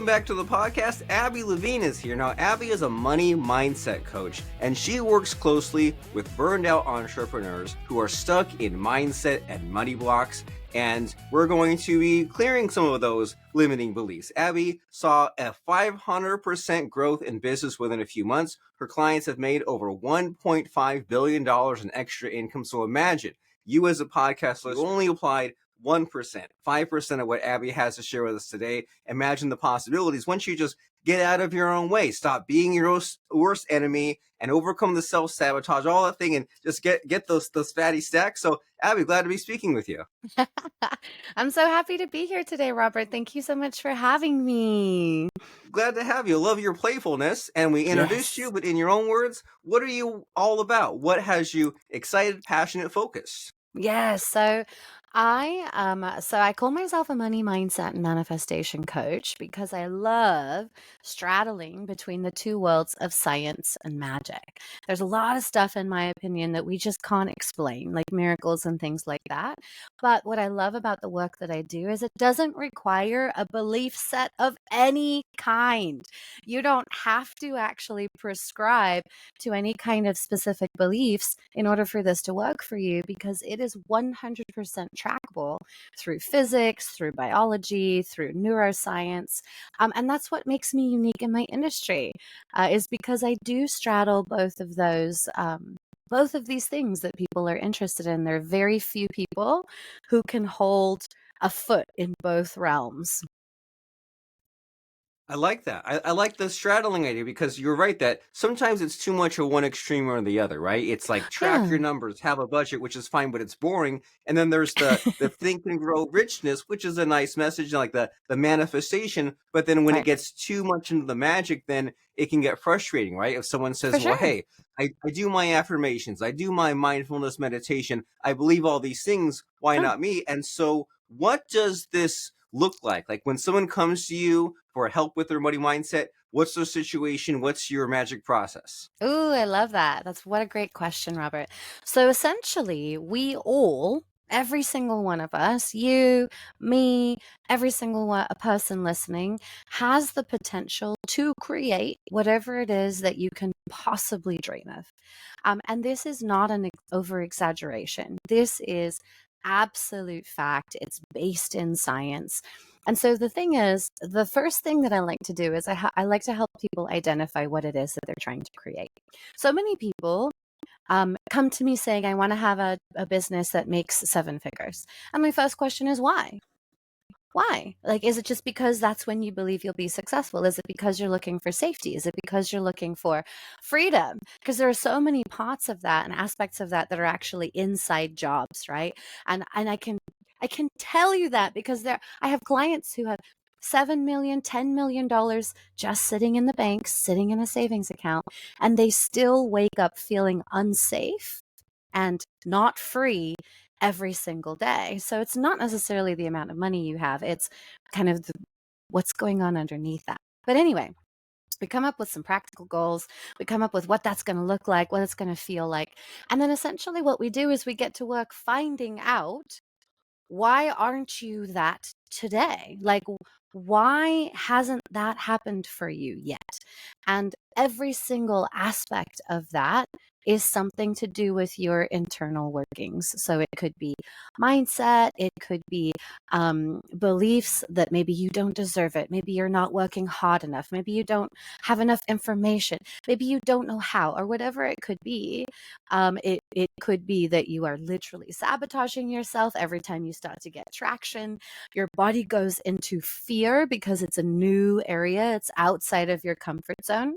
back to the podcast. Abi Levine is here. Now, Abi is a money mindset coach, and she works closely with burned out entrepreneurs who are stuck in mindset and money blocks. And we're going to be clearing some of those limiting beliefs. Abi saw a 500% growth in business within a few months. Her clients have made over $1.5 billion in extra income. So imagine you as a podcast listener only applied 1%, 5% of what Abi has to share with us today. Imagine the possibilities once you just get out of your own way, stop being your worst enemy, and overcome the self-sabotage, all that thing, and just get those fatty stacks. So, Abi, glad to be speaking with you. I'm so happy to be here today, Robert. Thank you so much for having me. Glad to have you. Love your playfulness, and we introduced you, but in your own words, what are you all about? What has you excited, passionate, focused? Yes. So I call myself a money mindset and manifestation coach because I love straddling between the two worlds of science and magic. There's a lot of stuff, in my opinion, that we just can't explain, like miracles and things like that. But what I love about the work that I do is it doesn't require a belief set of any kind. You don't have to actually prescribe to any kind of specific beliefs in order for this to work for you, because it is 100% trackable through physics, through biology, through neuroscience. And that's what makes me unique in my industry, is because I do straddle both of those. Both of these things that people are interested in. There are very few people who can hold a foot in both realms. I like that. I like the straddling idea, because you're right that sometimes it's too much of one extreme or the other, right? It's like track your numbers, have a budget, which is fine, but it's boring. And then there's the think and grow richness, which is a nice message, like the manifestation. But then when it gets too much into the magic, then it can get frustrating, right? If someone says, well, hey, I do my affirmations, I do my mindfulness meditation, I believe all these things, why not me? And so what does this look like? Like when someone comes to you for help with their money mindset, what's the situation? What's your magic process? Ooh, I love that. What a great question, Robert. So essentially, we all, every single one of us, you, me, every single a person listening, has the potential to create whatever it is that you can possibly dream of. And this is not an over exaggeration. This is absolute fact. It's based in science. And so the thing is, the first thing that I like to do is I like to help people identify what it is that they're trying to create. So many people come to me saying, I want to have a business that makes 7 figures. And my first question is, why? Why? Like, is it just because that's when you believe you'll be successful? Is it because you're looking for safety? Is it because you're looking for freedom? Because there are so many parts of that and aspects of that that are actually inside jobs, right? And I can tell you that because I have clients who have $7 million, $10 million just sitting in the bank, sitting in a savings account, and they still wake up feeling unsafe and not free every single day. So it's not necessarily the amount of money you have, it's kind of what's going on underneath that. But anyway, we come up with some practical goals. We come up with what that's going to look like, what it's going to feel like. And then essentially what we do is we get to work finding out, why aren't you that today? Like, why hasn't that happened for you yet? And every single aspect of that is something to do with your internal workings. So it could be mindset, it could be beliefs that maybe you don't deserve it, maybe you're not working hard enough, maybe you don't have enough information, maybe you don't know how, or whatever it could be. It could be that you are literally sabotaging yourself every time you start to get traction. Your body goes into fear because it's a new area, it's outside of your comfort zone.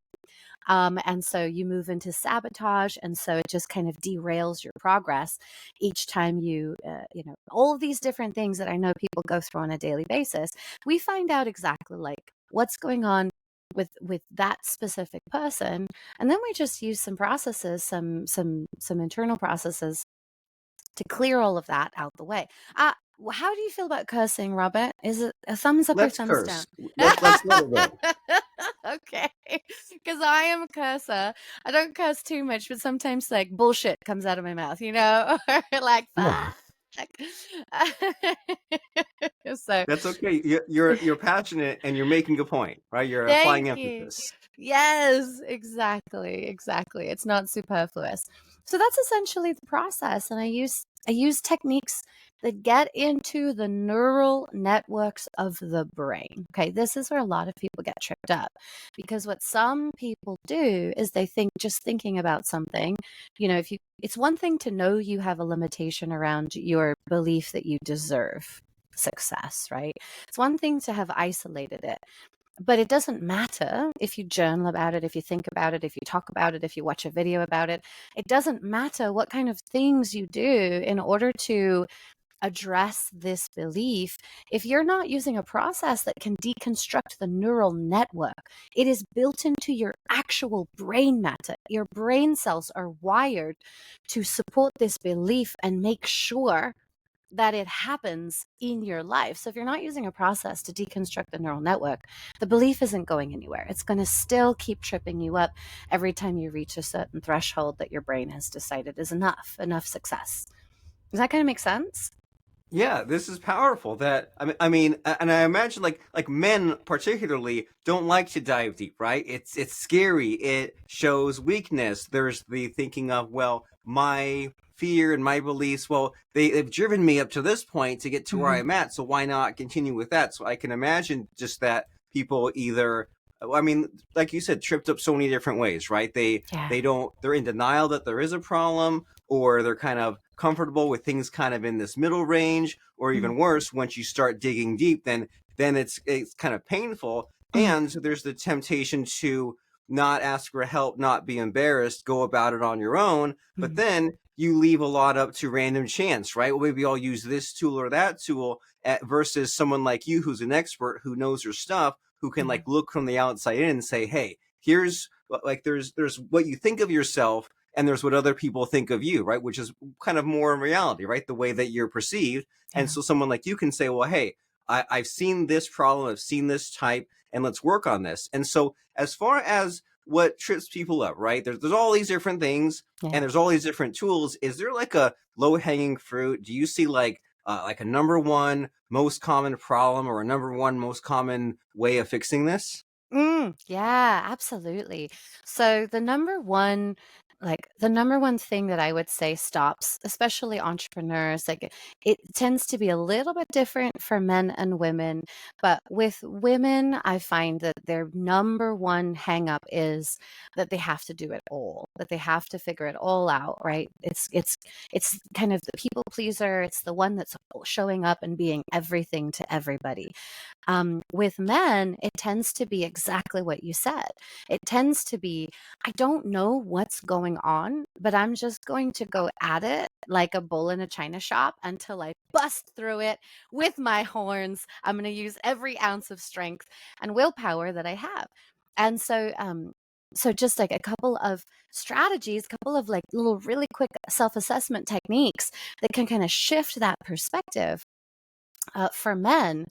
And so you move into sabotage, and so it just kind of derails your progress each time all of these different things that I know people go through on a daily basis. We find out exactly like what's going on with that specific person, and then we just use some processes, some internal processes to clear all of that out the way. How do you feel about cursing, Robert? Is it a thumbs up or thumbs down? Let's let it go. Okay, because I am a cursor. I don't curse too much, but sometimes like bullshit comes out of my mouth, or like fuck. So That's okay. You're passionate and you're making a point, right? You're applying thank you. emphasis. Yes, exactly, exactly. It's not superfluous. So that's essentially the process. And I use techniques that get into the neural networks of the brain. Okay, this is where a lot of people get tripped up because what some people do is they think just thinking about something, if you it's one thing to know you have a limitation around your belief that you deserve success, right? It's one thing to have isolated it. But it doesn't matter if you journal about it, if you think about it, if you talk about it, if you watch a video about it. It doesn't matter what kind of things you do in order to address this belief. If you're not using a process that can deconstruct the neural network, it is built into your actual brain matter. Your brain cells are wired to support this belief and make sure that it happens in your life. So if you're not using a process to deconstruct the neural network, the belief isn't going anywhere. It's going to still keep tripping you up every time you reach a certain threshold that your brain has decided is enough success. Does that kind of make sense? Yeah, this is powerful. And I imagine like men particularly don't like to dive deep, right? It's scary. It shows weakness. There's the thinking of, well, my fear and my beliefs, well, they've driven me up to this point to get to where Mm-hmm. I'm at, so why not continue with that? So I can imagine just that people either, I mean, like you said, tripped up so many different ways, right? Yeah. They're in denial that there is a problem, or they're kind of comfortable with things kind of in this middle range, or Mm-hmm. even worse, once you start digging deep, then it's kind of painful. Mm-hmm. And there's the temptation to not ask for help, not be embarrassed, go about it on your own. But Mm-hmm. then you leave a lot up to random chance, right? Well, maybe I'll use this tool or that tool versus someone like you who's an expert who knows your stuff, who can like look from the outside in and say, hey, here's like there's what you think of yourself, and there's what other people think of you, right? Which is kind of more in reality, right? The way that you're perceived. And Yeah. so someone like you can say, well, hey, I've seen this problem, I've seen this type, and let's work on this. And so as far as what trips people up, right? There's all these different things, Yeah. and there's all these different tools. Is there like a low hanging fruit? Do you see like a number one most common problem, or a number one most common way of fixing this? Yeah, absolutely. So the number one thing that I would say stops, especially entrepreneurs, like it tends to be a little bit different for men and women, but with women, I find that their number one hang up is that they have to do it all, that they have to figure it all out, right? It's kind of the people pleaser. It's the one that's showing up and being everything to everybody. With men, it tends to be exactly what you said. It tends to be, I don't know what's going on, but I'm just going to go at it like a bull in a china shop until I bust through it with my horns. I'm going to use every ounce of strength and willpower that I have. And so just like a couple of strategies, a couple of like little really quick self-assessment techniques that can kind of shift that perspective for men.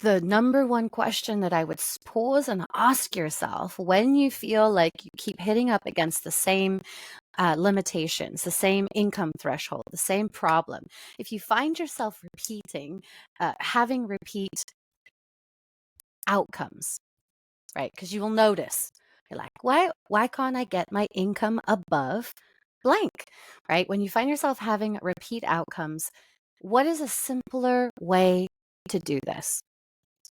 The number one question that I would pause and ask yourself when you feel like you keep hitting up against the same limitations, the same income threshold, the same problem, if you find yourself repeating, having repeat outcomes, right? Because you will notice you're like, why can't I get my income above blank, right? When you find yourself having repeat outcomes, what is a simpler way to do this?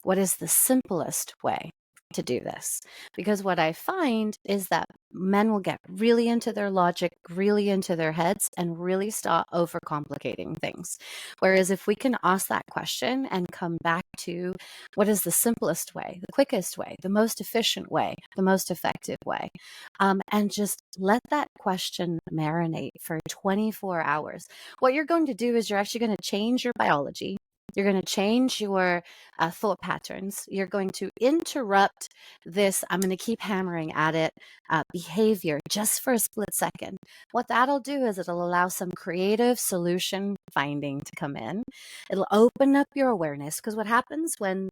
What is the simplest way to do this? Because what I find is that men will get really into their logic, really into their heads, and really start overcomplicating things. Whereas if we can ask that question and come back to what is the simplest way, the quickest way, the most efficient way, the most effective way, and just let that question marinate for 24 hours, what you're going to do is you're actually going to change your biology. You're going to change your thought patterns. You're going to interrupt this, I'm going to keep hammering at it, behavior just for a split second. What that'll do is it'll allow some creative solution finding to come in. It'll open up your awareness because what happens when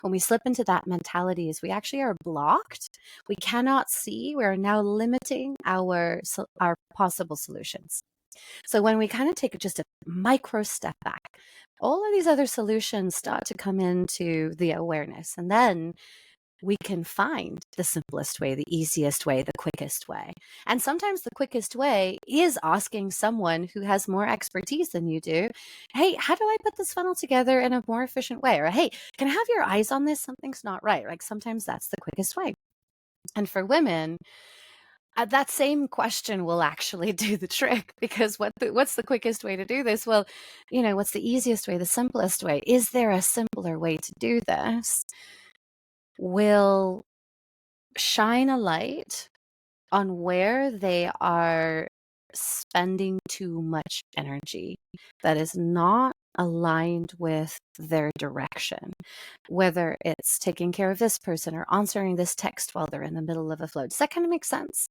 we slip into that mentality is we actually are blocked. We cannot see. We're now limiting our possible solutions. So when we kind of take just a micro step back, all of these other solutions start to come into the awareness. And then we can find the simplest way, the easiest way, the quickest way. And sometimes the quickest way is asking someone who has more expertise than you do, hey, how do I put this funnel together in a more efficient way? Or, hey, can I have your eyes on this? Something's not right. Like sometimes that's the quickest way. And for women, that same question will actually do the trick, because what's the quickest way to do this? Well, what's the easiest way, the simplest way? Is there a simpler way to do this? Will shine a light on where they are spending too much energy that is not aligned with their direction, whether it's taking care of this person or answering this text while they're in the middle of a flow. Does that kind of make sense?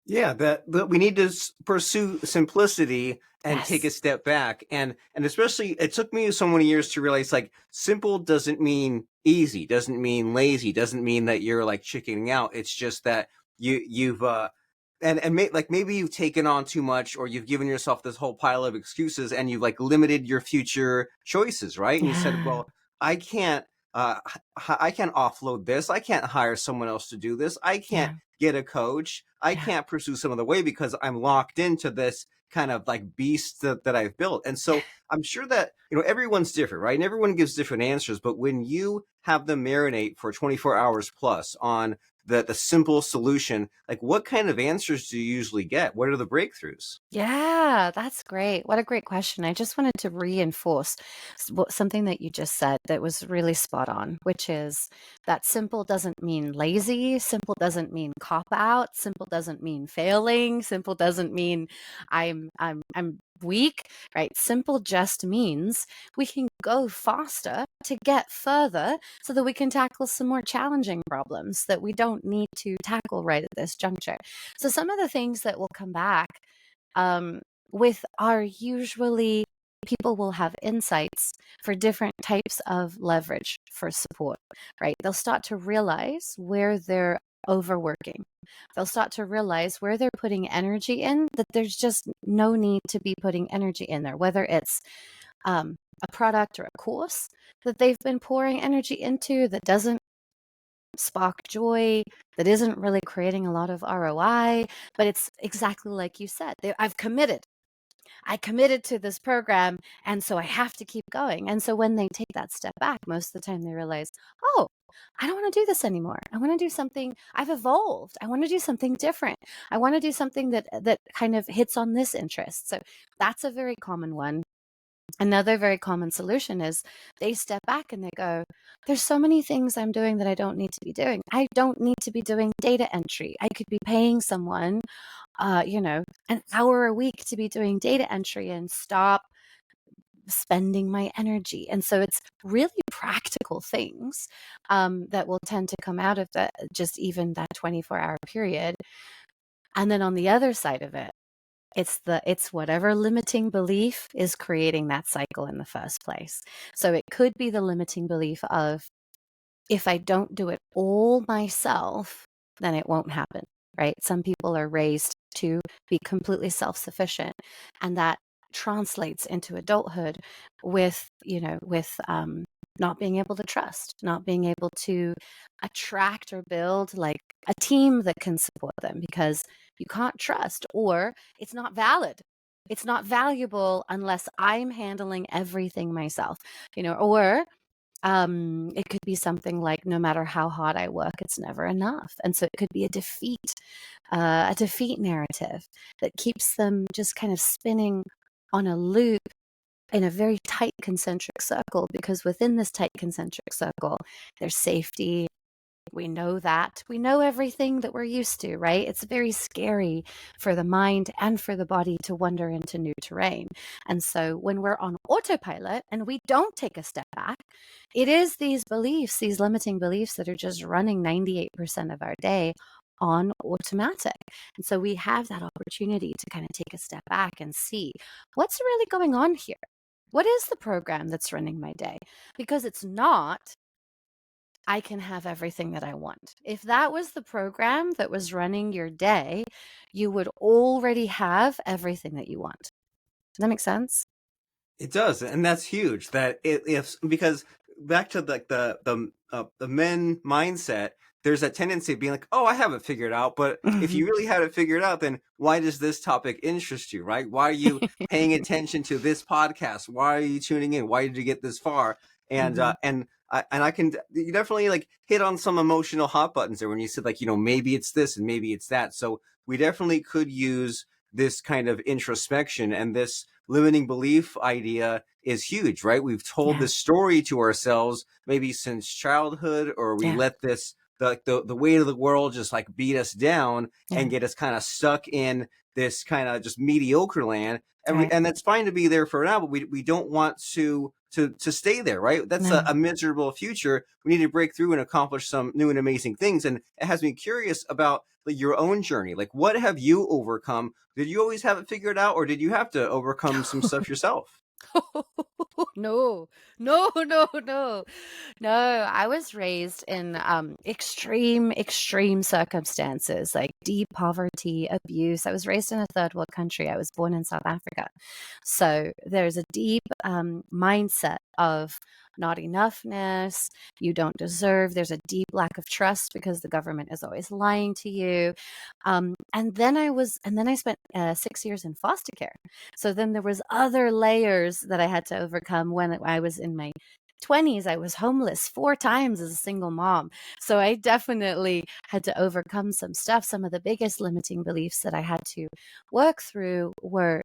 Yeah, that we need to pursue simplicity and take a Yes. step back. And especially, it took me so many years to realize, like, simple doesn't mean easy, doesn't mean lazy, doesn't mean that you're like chickening out. It's just that you've like maybe you've taken on too much, or you've given yourself this whole pile of excuses, and you've like limited your future choices, right? And you said, Yeah. well, I can't I can't offload this. I can't hire someone else to do this. I can't Yeah. get a coach. I Yeah. can't pursue some other way because I'm locked into this kind of like beast that I've built. And so I'm sure that, everyone's different, right? And everyone gives different answers. But when you have them marinate for 24 hours plus on the simple solution, like what kind of answers do you usually get? What are the breakthroughs? Yeah, that's great. What a great question. I just wanted to reinforce something that you just said that was really spot on, which is that simple doesn't mean lazy, simple doesn't mean cop out, simple doesn't mean failing, simple doesn't mean I'm weak, right? Simple just means we can go faster to get further so that we can tackle some more challenging problems that we don't need to tackle right at this juncture. So some of the things that will come back um, with are usually people will have insights for different types of leverage for support, right? They'll start to realize where they're overworking. They'll start to realize where they're putting energy in that there's just no need to be putting energy in there, whether it's a product or a course that they've been pouring energy into that doesn't spark joy, that isn't really creating a lot of ROI, but it's exactly like you said. I've committed. I committed to this program, and so I have to keep going. And so when they take that step back, most of the time they realize, oh, I don't want to do this anymore. I want to do something. I've evolved. I want to do something different. I want to do something that kind of hits on this interest. So that's a very common one. Another very common solution is they step back and they go, there's so many things I'm doing that I don't need to be doing. I don't need to be doing data entry. I could be paying someone, an hour a week to be doing data entry and stop spending my energy. And so it's really practical things that will tend to come out of that, just even that 24-hour period. And then on the other side of it, it's whatever limiting belief is creating that cycle in the first place. So it could be the limiting belief of, if I don't do it all myself, then it won't happen, right? Some people are raised to be completely self-sufficient, and that translates into adulthood with not being able to trust, not being able to attract or build like a team that can support them, because you can't trust, or it's not valid. It's not valuable unless I'm handling everything myself, or it could be something like, no matter how hard I work, it's never enough. And so it could be a defeat narrative that keeps them just kind of spinning on a loop in a very tight concentric circle, because within this tight concentric circle, there's safety. We know that. We know everything that we're used to, right? It's very scary for the mind and for the body to wander into new terrain. And so when we're on autopilot and we don't take a step back, it is these beliefs, these limiting beliefs, that are just running 98% of our day on automatic. And so we have that opportunity to kind of take a step back and see what's really going on here. What is the program that's running my day? Because it's not I can have everything that I want. If that was the program that was running your day, you would already have everything that you want. Does that make sense? It does, and that's huge. That it, if because back to the men mindset, there's that tendency of being like, "Oh, I have it figured out." But if you really had it figured out, then why does this topic interest you, right? Why are you paying attention to this podcast? Why are you tuning in? Why did you get this far? And Mhm. I can you definitely like hit on some emotional hot buttons there when you said like maybe it's this and maybe it's that. So we definitely could use this kind of introspection, and this limiting belief idea is huge, right? We've told Yeah, this story to ourselves maybe since childhood, or we yeah, let this the weight of the world just like beat us down yeah, and get us kind of stuck in this kind of just mediocre land. right. And that's fine to be there for now, but we don't want to stay there, right? That's No. a miserable future. We need to break through and accomplish some new and amazing things. And it has me curious about like your own journey. Like, what have you overcome? Did you always have it figured out, or did you have to overcome some stuff yourself? No, no, no, no. No, I was raised in extreme circumstances, like deep poverty, abuse. I was raised in a third world country. I was born in South Africa. So there's a deep mindset of not enoughness, you don't deserve. There's a deep lack of trust because the government is always lying to you. And then I spent 6 years in foster care. So then there was other layers that I had to overcome when I was in my 20s. I was homeless 4 times as a single mom. So I definitely had to overcome some stuff. Some of the biggest limiting beliefs that I had to work through were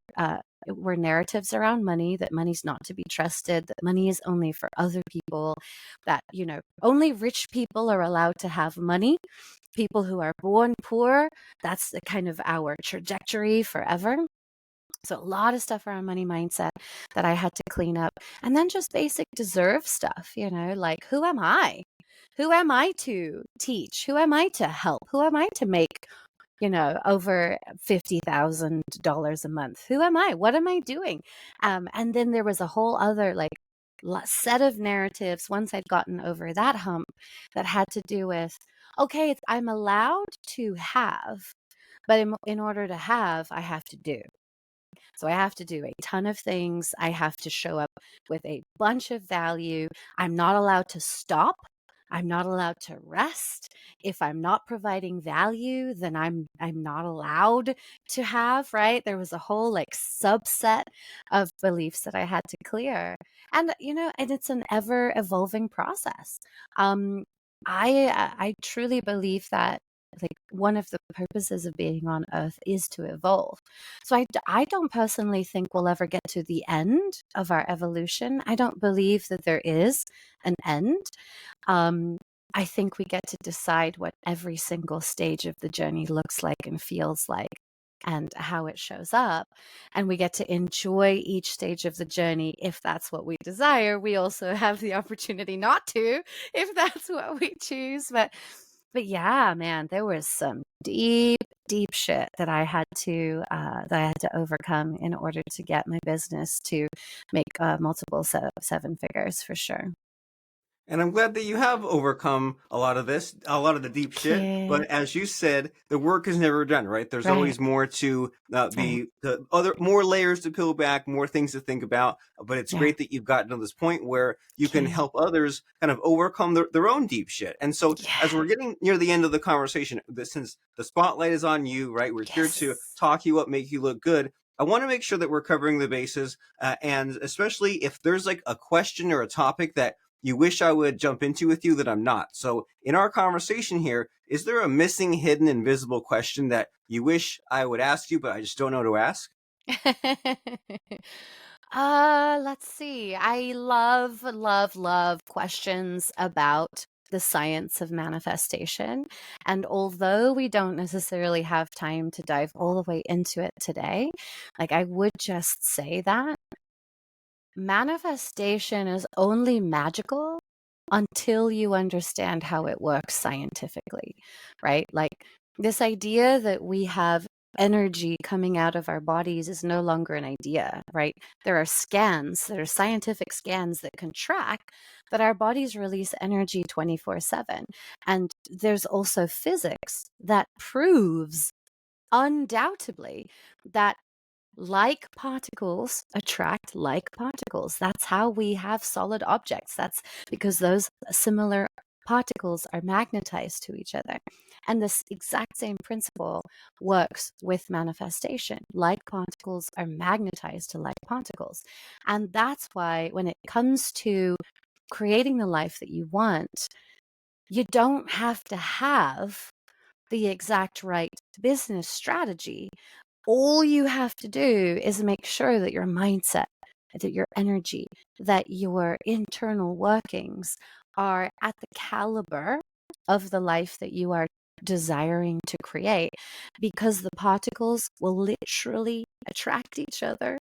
narratives around money, that money's not to be trusted, that money is only for other people, that, only rich people are allowed to have money. People who are born poor, that's the kind of our trajectory forever. So a lot of stuff around money mindset that I had to clean up. And then just basic deserve stuff, like who am I? Who am I to teach? Who am I to help? Who am I to make, over $50,000 a month? Who am I? What am I doing? And then there was a whole other like set of narratives once I'd gotten over that hump that had to do with, okay, I'm allowed to have, but in order to have, I have to do. So I have to do a ton of things. I have to show up with a bunch of value. I'm not allowed to stop. I'm not allowed to rest. If I'm not providing value, then I'm not allowed to have, right? There was a whole like subset of beliefs that I had to clear. And and it's an ever evolving process. Um I truly believe that like one of the purposes of being on earth is to evolve. So I don't personally think we'll ever get to the end of our evolution. I don't believe that there is an end. Um, I think we get to decide what every single stage of the journey looks like and feels like and how it shows up. And we get to enjoy each stage of the journey if that's what we desire. We also have the opportunity not to if that's what we choose. But yeah, man, there was some deep shit that I had to overcome in order to get my business to make multiple seven figures for sure. And I'm glad that you have overcome a lot of this, a lot of the deep shit. Yeah, But as you said, the work is never done, right? There's right, always more to right. the other, more layers to peel back, more things to think about. But it's Yeah, great that you've gotten to this point where you can yeah, help others kind of overcome their own deep shit. And so, as yeah, we're getting near the end of the conversation, since the spotlight is on you, right? We're here to yes. talk you up, make you look good. I want to make sure that we're covering the bases, and especially if there's like a question or a topic that you wish I would jump into with you that I'm not. So, in our conversation here, is there a missing, hidden, invisible question that you wish I would ask you, but I just don't know to ask? Let's see. I love, love, love questions about the science of manifestation. And although we don't necessarily have time to dive all the way into it today, like I would just say that manifestation is only magical until you understand how it works scientifically, right? Like this idea that we have energy coming out of our bodies is no longer an idea, right? There are scientific scans that can track that our bodies release energy 24/7. And there's also physics that proves undoubtedly that like particles attract like particles. That's how we have solid objects. That's because those similar particles are magnetized to each other. And this exact same principle works with manifestation. Like particles are magnetized to like particles. And that's why when it comes to creating the life that you want, you don't have to have the exact right business strategy. All you have to do is make sure that your mindset, that your energy, that your internal workings are at the caliber of the life that you are desiring to create, because the particles will literally attract each other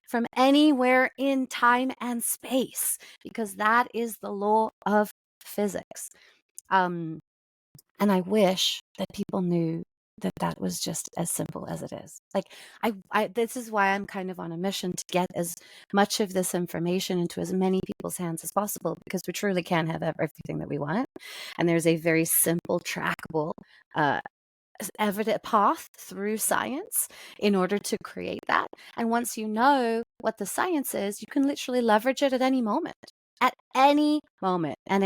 from anywhere in time and space, because that is the law of physics. Um, and I wish that people knew that that was just as simple as it is. Like, this is why I'm kind of on a mission to get as much of this information into as many people's hands as possible, because we truly can have everything that we want. And there's a very simple, trackable, evident path through science in order to create that. And once you know what the science is, you can literally leverage it at any moment. At any moment. And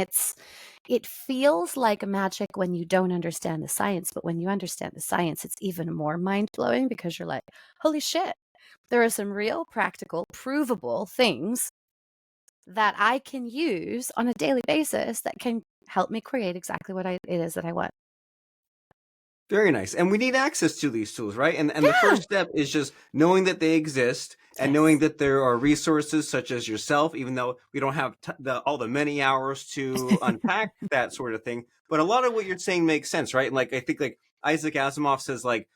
it feels like magic when you don't understand the science, but when you understand the science, it's even more mind-blowing, because you're like, holy shit, there are some real practical, provable things that I can use on a daily basis that can help me create exactly what it is that I want. Very nice. And we need access to these tools, right? And the Yeah. first step is just knowing that they exist and knowing Yes. that there are resources such as yourself, even though we don't have all the many hours to unpack that sort of thing. But a lot of what you're saying makes sense, right? And like, I think like Isaac Asimov says, like,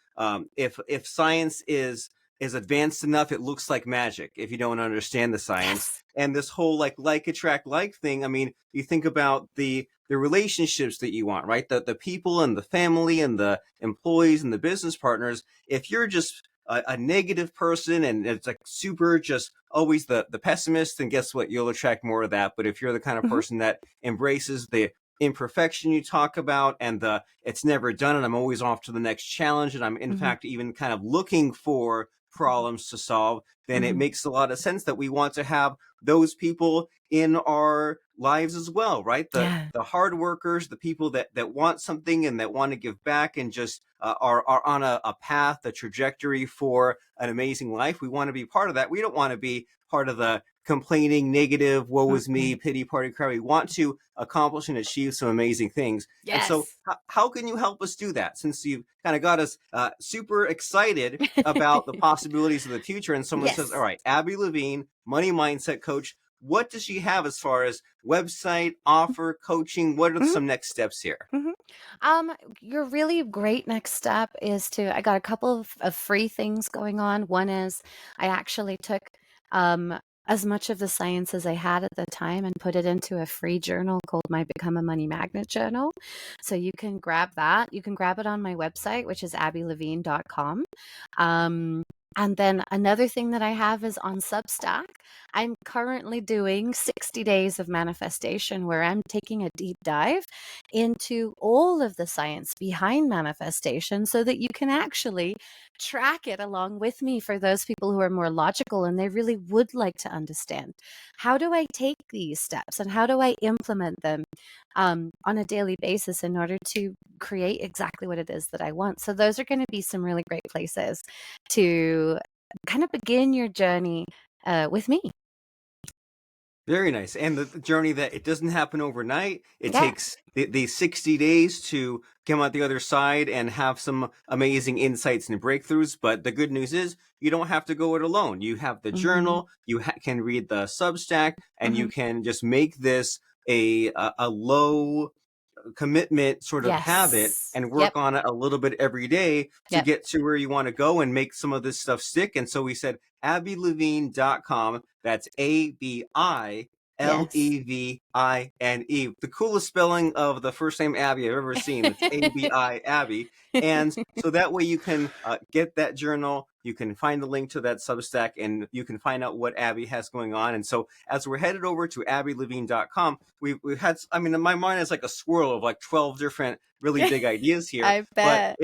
if science is advanced enough, it looks like magic if you don't understand the science. Yes. And this whole like attract like thing, I mean, you think about the relationships that you want, right? The people and the family and the employees and the business partners. If you're just a negative person and it's like super just always the pessimist, then guess what? You'll attract more of that. But if you're the kind of Mhm. person that embraces the imperfection you talk about and the it's never done and I'm always off to the next challenge and I'm in Mhm. fact even kind of looking for problems to solve, then it Mhm. makes a lot of sense that we want to have those people in our lives as well, right? Yeah. The hard workers, the people that want something and that want to give back and just are on a path, a trajectory for an amazing life. We want to be part of that. We don't want to be part of the complaining, negative, woe is me, Mhm. pity party crowd. We want to accomplish and achieve some amazing things. And so, Yes. how can you help us do that? Since you've kind of got us super excited about the possibilities of the future, and someone says, "All Yes. right, Abi Levine, money mindset coach. What does she have as far as website, offer, coaching? What are Mhm. some next steps here?" Mhm. Your really great next step is I got a couple of free things going on. One is I actually took um, as much of the science as I had at the time and put it into a free journal called my Become a Money Magnet journal. So you can grab that. You can grab it on my website, which is abilevine.com. Um, and then another thing that I have is on Substack. I'm currently doing 60 days of manifestation, where I'm taking a deep dive into all of the science behind manifestation so that you can actually track it along with me for those people who are more logical and they really would like to understand, how do I take these steps and how do I implement them on a daily basis in order to create exactly what it is that I want. So those are going to be some really great places to kind of begin your journey with me. Very nice. And the journey that it doesn't happen overnight. It Yeah. takes the 60 days to come out the other side and have some amazing insights and breakthroughs. But the good news is you don't have to go it alone. You have the Mm-hmm. journal, you can read the Substack, and Mm-hmm. you can just make this a low commitment sort of habit Yes. and Yep. work on it a little bit every day to Yep. get to where you want to go and make some of this stuff stick. And so we said abilevine.com. That's ABI Yes. Levine. The coolest spelling of the first name Abby I've ever seen. It's ABI, Abby. And so that way you can get that journal, you can find the link to that Substack, and you can find out what Abby has going on. And so as we're headed over to abilevine.com, we've had, I mean, in my mind is like a swirl of like 12 different really big ideas here. I bet.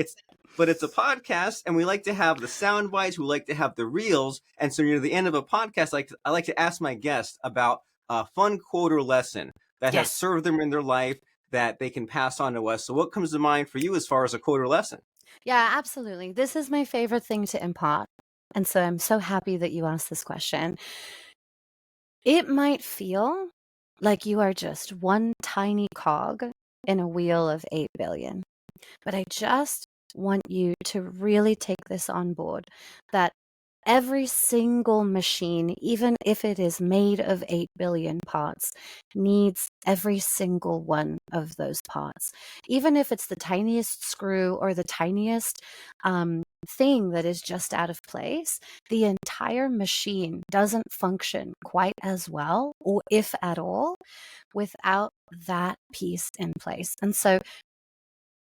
But it's a podcast, and we like to have the sound bites. We like to have the reels. And so near the end of a podcast, I like to ask my guests about a fun quote or lesson that has Yes. served them in their life that they can pass on to us. So what comes to mind for you as far as a quote or lesson? Yeah, absolutely. This is my favorite thing to impart. And so I'm so happy that you asked this question. It might feel like you are just one tiny cog in a wheel of 8 billion. But I just want you to really take this on board, that every single machine, even if it is made of 8 billion parts, needs every single one of those parts. Even if it's the tiniest screw or the tiniest thing that is just out of place, the entire machine doesn't function quite as well, or if at all, without that piece in place. And so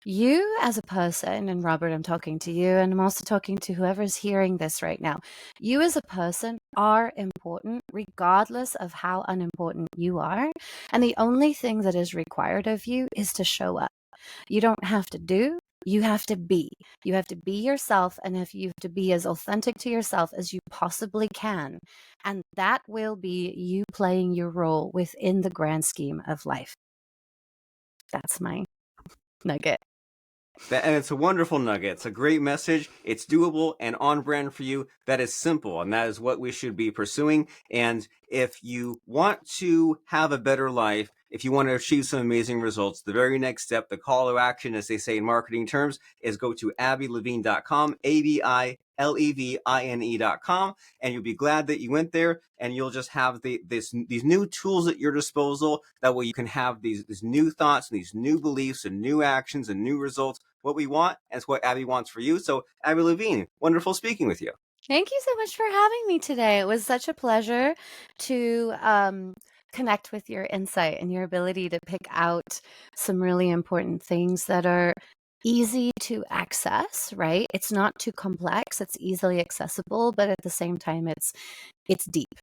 you as a person, and Robert, I'm talking to you, and I'm also talking to whoever's hearing this right now. You as a person are important regardless of how unimportant you are. And the only thing that is required of you is to show up. You don't have to do, you have to be. You have to be yourself, and if you have to be as authentic to yourself as you possibly can. And that will be you playing your role within the grand scheme of life. That's my nugget. And it's a wonderful nugget. It's a great message. It's doable and on brand for you. That is simple, and that is what we should be pursuing. And if you want to have a better life, if you want to achieve some amazing results, the very next step, the call to action, as they say in marketing terms, is go to abilevine.com, ABILEVINE.com, and you'll be glad that you went there, and you'll just have these new tools at your disposal. That way you can have these new thoughts and these new beliefs and new actions and new results. What we want, and it's what Abby wants for you. So Abi Levine, wonderful speaking with you. Thank you so much for having me today. It was such a pleasure to connect with your insight and your ability to pick out some really important things that are easy to access, right? It's not too complex, it's easily accessible, but at the same time it's deep.